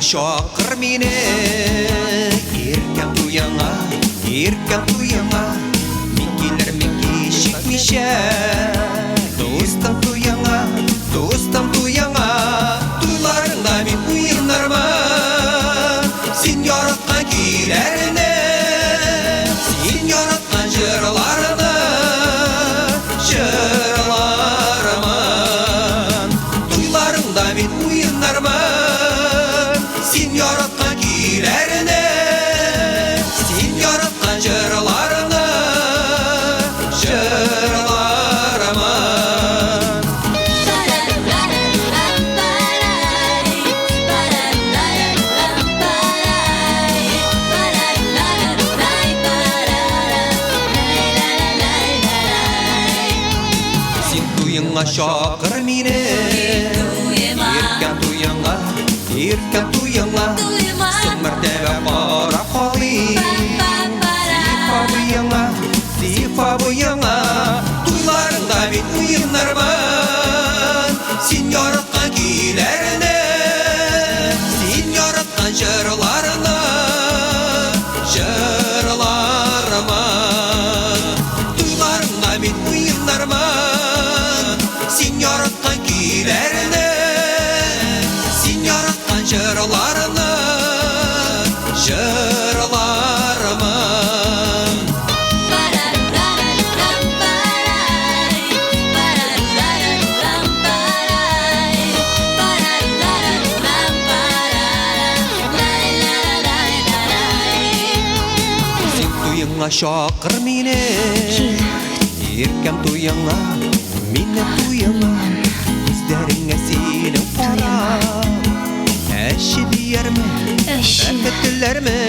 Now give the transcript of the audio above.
şakır meni erkem tuyanga Minkiler minki şikmişe Dostum tuyanga Tuylarında min uyunlarman Sen yaratkan kuylarını Sen yaratkan jırlarını Jırlarman Tuylarında min uyunlarman Sen yaratkan kuylarını Sen yaratkan jırlarını Jırlarman Sen tuyanga şakır meni Erkem tuyanga Sen mertebe para kali Sifa buyanga Tuylarında min uyunlarman Sen yaratkan kuylarını Sen yaratkan jırlarını Jırlarman Tuylarında min uyunlarman Sen yaratkan kuylarını Sen yaratkan jırlarını Jırlarman Sen tuyanga şakır meni Erkem tuyanga Meni tuyanga Gözlerine senin para Eşi diyerme Erkettiler mi